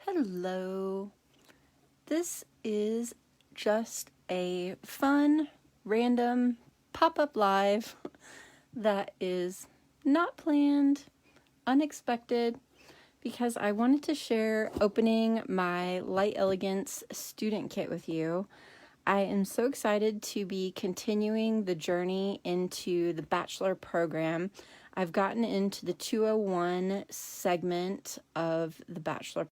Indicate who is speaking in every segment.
Speaker 1: Hello. This is just a fun, random pop-up live that is not planned, unexpected, because I wanted to share opening my Light Elegance student kit with you. I am so excited to be continuing the journey into the bachelor program. I've gotten into the 201 segment of the bachelor.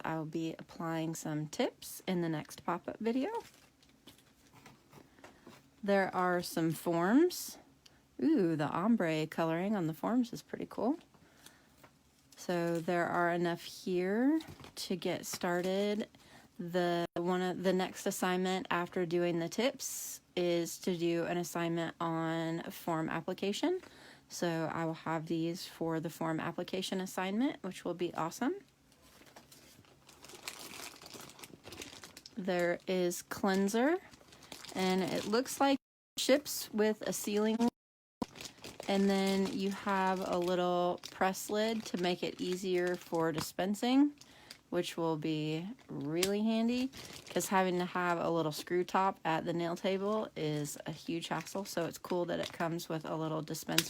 Speaker 1: I'll be applying some tips in the next pop-up video. There are some forms. Ooh, the ombre coloring on the forms is pretty cool. So there are enough here to get started. The next assignment after doing the tips is to do an assignment on form application. So I will have these for the form application assignment, which will be awesome. There is cleanser, and it looks like ships with a sealing, and then you have a little press lid to make it easier for dispensing, which will be really handy because having to have a little screw top at the nail table is a huge hassle. So it's cool that it comes with a little dispenser.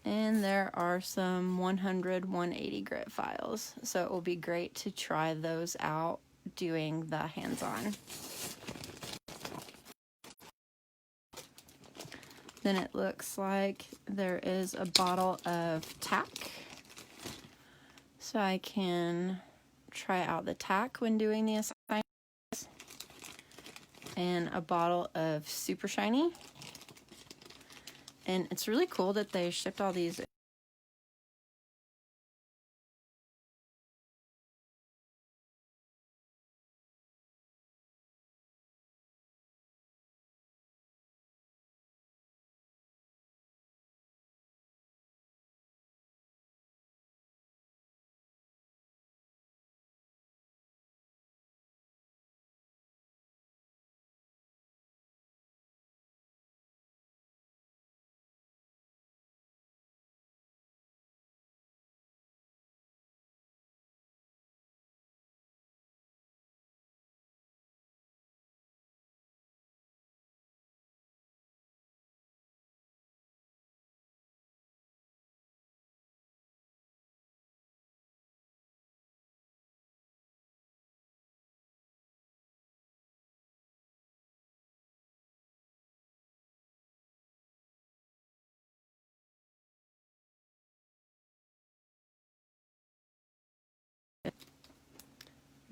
Speaker 1: And there are some 100, 180 grit files. So it will be great to try those out doing the hands-on. Then it looks like there is a bottle of Tack. So I can try out the Tack when doing the assignments. And a bottle of Super Shiny. And it's really cool that they shipped all these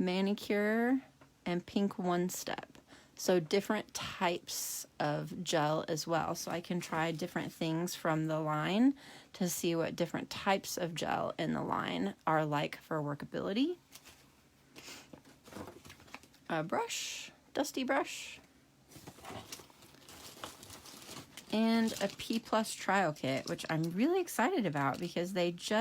Speaker 1: manicure, and pink one step. So different types of gel as well. So I can try different things from the line to see what different types of gel in the line are like for workability. A brush, dusty brush, and a P+ trial kit, which I'm really excited about because they just